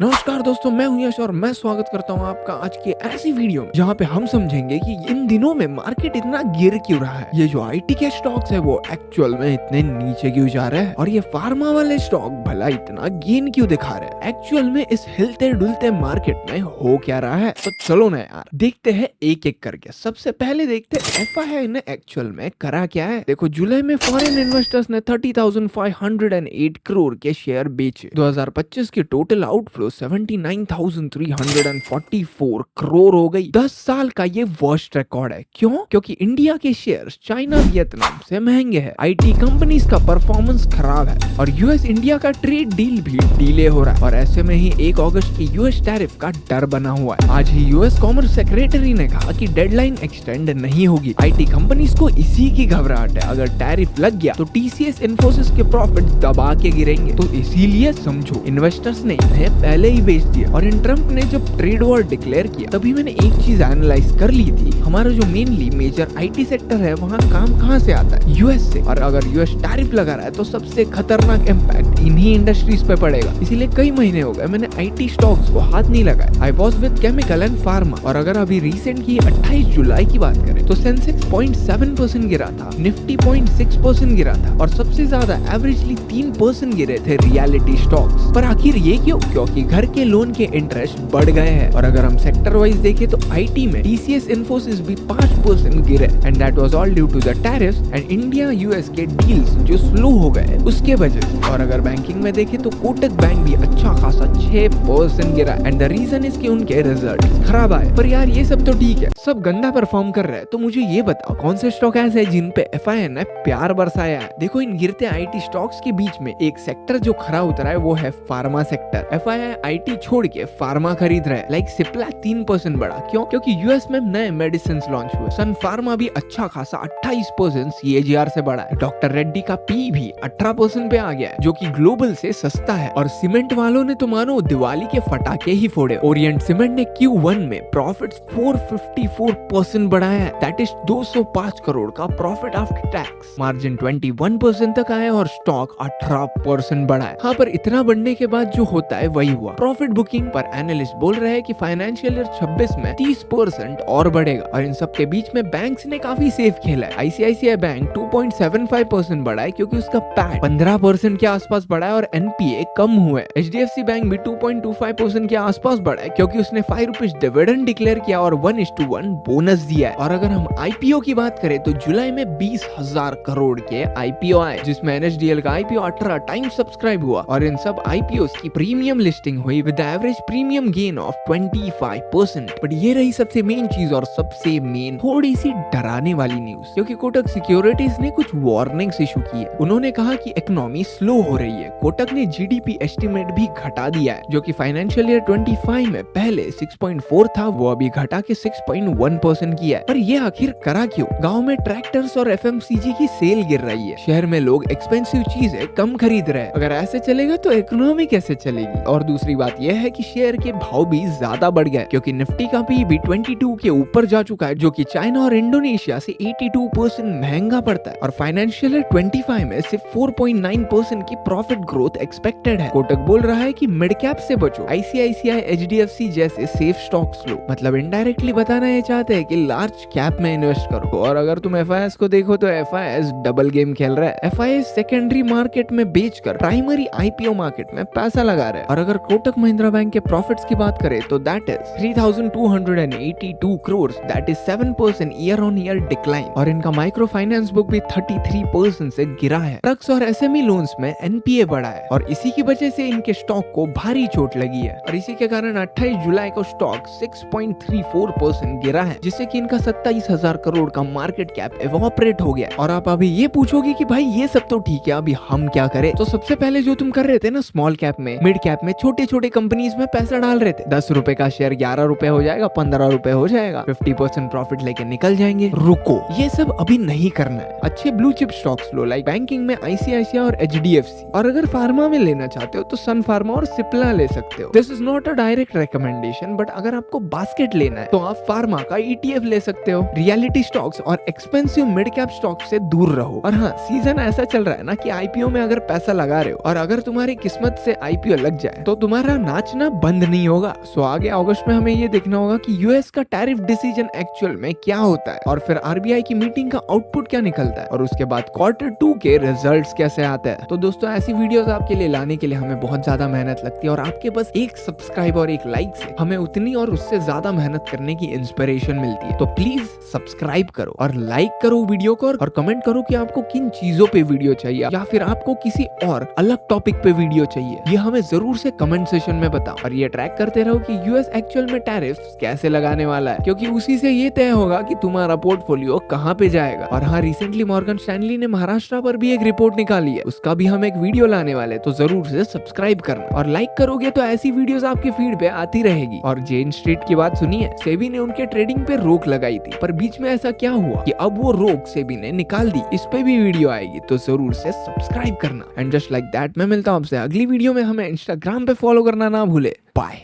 नमस्कार दोस्तों, मैं हूं यश और मैं स्वागत करता हूं आपका आज की ऐसी वीडियो में जहां पे हम समझेंगे कि इन दिनों में मार्केट इतना गिर क्यों रहा है। ये जो आईटी के स्टॉक्स है वो एक्चुअल में इतने नीचे क्यों जा रहे हैं और ये फार्मा वाले स्टॉक भला इतना गेन क्यों दिखा रहे हैं। एक्चुअल में इस हिलते डुलते मार्केट में हो क्या रहा है, तो चलो ना यार देखते हैं एक एक करके। सबसे पहले देखते हैं एफआईआई ने एक्चुअल में करा क्या है। देखो, जुलाई में फॉरेन इन्वेस्टर्स ने 30,508 करोड़ के शेयर बेचे। 2025 की टोटल आउटफ्लो 79,344 करोड़ हो गई। 10 साल का ये वर्स्ट रिकॉर्ड है। क्यों? क्योंकि इंडिया के शेयर्स चाइना वियतनाम से महंगे हैं, आईटी कंपनीज का परफॉर्मेंस खराब है और यूएस इंडिया का ट्रेड डील भी डिले हो रहा है। और ऐसे में ही 1 अगस्त की यूएस टैरिफ का डर बना हुआ है। आज ही यूएस कॉमर्स सेक्रेटरी ने कहा कि डेडलाइन एक्सटेंड नहीं होगी। आईटी कंपनीज को इसी की घबराहट है। अगर टैरिफ लग गया तो टीसीएस इन्फोसिस के प्रॉफिट दबा के गिरेंगे। तो इसीलिए समझो इन्वेस्टर्स ने इन्हें पहले ही बेच दिया। और इन ट्रम्प ने जब ट्रेड वॉर डिक्लेयर किया तभी मैंने एक चीज एनालाइज कर ली थी। हमारा जो मेनली मेजर आईटी सेक्टर है वहाँ काम कहाँ से आता है? यूएस से। और अगर यूएस टैरिफ लगा रहा है तो सबसे खतरनाक इम्पैक्ट इन्हीं इंडस्ट्रीज पे पड़ेगा। इसीलिए कई महीने हो गए मैंने आईटी स्टॉक्स को हाथ नहीं लगाया। I was with chemical and pharma. और अगर अभी रिसेंट की 28 जुलाई की बात करें तो सेंसेक्स 0.7% गिरा था, निफ्टी 0.6% गिरा था और सबसे ज्यादा एवरेजली 3% गिरे थे रियलिटी स्टॉक्स। पर आखिर ये क्यों? क्योंकि घर के लोन के इंटरेस्ट बढ़ गए हैं। और अगर हम सेक्टर वाइज देखें तो आईटी में टीसीएस इन्फोसिस भी 5% गिरे and that was all due to the tariffs and India US के डील्स जो स्लो हो गए उसके वजह से। और अगर बैंकिंग में देखें तो कोटक बैंक भी अच्छा खासा 6% गिरा एंड द रीजन इज कि उनके रिजल्ट खराब आए। पर यार ये सब तो ठीक है, सब गंदा परफॉर्म कर रहे हैं, तो मुझे ये बताओ कौन से स्टॉक ऐसे हैं जिन पे एफआईआई ने प्यार बरसाया है। देखो, इन गिरते आईटी स्टॉक्स के बीच में एक सेक्टर जो खरा उतरा है वो है फार्मा सेक्टर। एफआईआई आईटी छोड़ के फार्मा खरीद रहे हैं। लाइक सिप्ला 3% बढ़ा। क्यों? क्योंकि यूएस में नए मेडिसिन लॉन्च हुए। सन फार्मा भी अच्छा खासा 28% सीएजीआर से बढ़ा है। डॉक्टर रेड्डी का पी भी 18% पे आ गया है जो कि ग्लोबल से सस्ता है। और सीमेंट वालों ने तो मानो दिवाली के फटाके ही फोड़े। ओरिएंट सीमेंट ने Q1 में प्रॉफिट्स 454% बढ़ाया है। दैट इज 205 करोड़ का प्रॉफिट आफ्टर टैक्स। मार्जिन 21% तक आया और स्टॉक 18% बढ़ा है। हाँ, पर इतना बढ़ने के बाद जो होता है वही हुआ। प्रॉफिट बुकिंग पर एनालिस्ट बोल रहे हैं कि फाइनेंशियल ईयर 26 में 30% और बढ़ेगा। और इन सब के बीच में बैंक्स ने काफी सेफ खेला है। आईसीआईसीआई बैंक 2.75% बढ़ा है क्योंकि उसका पैट 15% के आसपास बढ़ा है और एनपीए कम हुए। एचडीएफसी बैंक भी 2.25% के आसपास बढ़ा है क्योंकि उसने 5 रुपीज डिविडेंड डिक्लेयर किया और 1:1 बोनस दिया है। और अगर हम आईपीओ की बात करें तो जुलाई में 20,000 करोड़ के आईपीओ आए, जिसमें एनएसडीएल का आईपीओ 18 टाइम्स सब्सक्राइब हुआ। और इन सब आईपीओ की प्रीमियम लिस्टिंग हुई with average premium gain of 25%। But ये रही सबसे मेन चीज और सबसे मेन थोड़ी सी डराने वाली न्यूज, क्योंकि कोटक सिक्योरिटीज ने कुछ वार्निंग्स इशू की है। उन्होंने कहा कि इकोनॉमी स्लो हो रही है। कोटक ने जीडीपी एस्टिमेट भी घटा दिया है, जो कि फाइनेंशियल ईयर 25 में पहले 6.4 था, वो अभी घटा के 6.1% किया है। पर ये आखिर करा क्यों? गाँव में ट्रैक्टर्स और एफएमसीजी की सेल गिर रही है, शहर में लोग एक्सपेंसिव चीजें कम खरीद रहे हैं। अगर ऐसे चलेगा तो इकोनॉमी कैसे चलेगी? और दूसरी बात यह है कि शेयर के भाव भी ज्यादा बढ़ गए क्योंकि निफ्टी का पी भी 22 के ऊपर जा चुका है, जो कि चाइना और इंडोनेशिया से 82% महंगा पड़ता है। और फाइनेंशियल ईयर 25 में सिर्फ 4.9% की प्रॉफिट ग्रोथ एक्सपेक्टेड है। कोटक बोल रहा है कि मिड कैप से बचो, आईसीआईसीआई एचडीएफसी जैसे सेफ स्टॉक्स लो। मतलब इनडायरेक्टली बताना ये चाहते हैं कि लार्ज कैप में इन्वेस्ट करो। और अगर तुम एफआईएस को देखो तो एफआईएस डबल गेम खेल रहा है। एफआईएस सेकेंडरी मार्केट में बेचकर प्राइमरी आईपीओ मार्केट में पैसा लगा रहा है। और अगर कोटक महिंद्रा बैंक के प्रॉफिट्स की बात करें तो that is 3,282 crore, that is 7% year on year decline. और इनका माइक्रो फाइनेंस बुक भी 33% से गिरा है। ट्रक्स और एसएमई लोन्स में एनपीए बढ़ा है और इसी की वजह से इनके स्टॉक को भारी चोट लगी है। और इसी के कारण 28 जुलाई को स्टॉक 6.34% गिरा है, जिससे कि इनका 27,000 करोड़ का मार्केट कैप एवोपरेट हो गया। और आप अभी ये पूछोगे कि भाई ये सब तो ठीक है, अभी हम क्या करें? तो सबसे पहले जो तुम कर रहे थे ना, स्मॉल कैप में मिड कैप में छोटे छोटे कंपनीज में पैसा डाल रहे थे। 10 रुपए का शेयर 11 रुपए हो जाएगा, 15 रुपए हो जाएगा, 50% प्रॉफिट लेके निकल जाएंगे। रुको, ये सब अभी नहीं करना है। अच्छे ब्लू चिप स्टॉक्स लो, लाइक बैंकिंग में आईसीआईसीआई और एचडीएफसी। और अगर फार्मा में लेना चाहते हो तो सन फार्मा और सिप्ला ले सकते हो। This is not a direct recommendation, but अगर आपको बास्केट लेना है तो आप फार्मा का ईटीएफ ले सकते हो। रियलिटी स्टॉक्स और एक्सपेंसिव मिड कैप स्टॉक से दूर रहो। और हाँ, सीजन ऐसा चल रहा है ना कि आईपीओ में अगर पैसा लगा रहे हो और अगर तुम्हारी किस्मत से आईपीओ लग जाए तो तुम तुम्हारा नाचना बंद नहीं होगा। सो आगे अगस्त में हमें ये देखना होगा कि यूएस का टैरिफ डिसीजन एक्चुअल में क्या होता है और फिर आरबीआई की मीटिंग का आउटपुट क्या निकलता है और उसके बाद Q2 के रिजल्ट्स कैसे आते हैं। तो दोस्तों ऐसी वीडियोस आपके लिए लाने के लिए हमें बहुत ज्यादा मेहनत लगती है और आपके बस एक सब्सक्राइब और एक लाइक से हमें उतनी और उससे ज्यादा मेहनत करने की इंस्पिरेशन मिलती है। तो प्लीज सब्सक्राइब करो और लाइक करो वीडियो को और कमेंट करो कि आपको किन चीजों पे वीडियो चाहिए या फिर आपको किसी और अलग टॉपिक पे वीडियो चाहिए, ये हमें जरूर से कमेंट सेशन में बताओ। और ये ट्रैक करते रहो कि यूएस एक्चुअल में टैरिफ्स कैसे लगाने वाला है, क्योंकि उसी से ये तय होगा कि तुम्हारा पोर्टफोलियो कहाँ पे जाएगा। और हाँ, रिसेंटली मॉर्गन स्टैनली ने महाराष्ट्र पर भी एक रिपोर्ट निकाली है, उसका भी हम एक वीडियो लाने वाले, तो जरूर से सब्सक्राइब करना और लाइक करोगे तो ऐसी वीडियोस आपके फीड पे आती रहेगी। और जेन स्ट्रीट की बात सुनिए, सेबी ने उनके ट्रेडिंग पे रोक लगाई थी, पर बीच में ऐसा क्या हुआ कि अब वो रोक सेबी ने निकाल दी, इस पे भी वीडियो आएगी, तो जरूर से सब्सक्राइब करना। एंड जस्ट लाइक दैट मैं मिलता हूं आपसे अगली वीडियो में। हमें इंस्टाग्राम पे फॉलो करना ना भूले। बाय।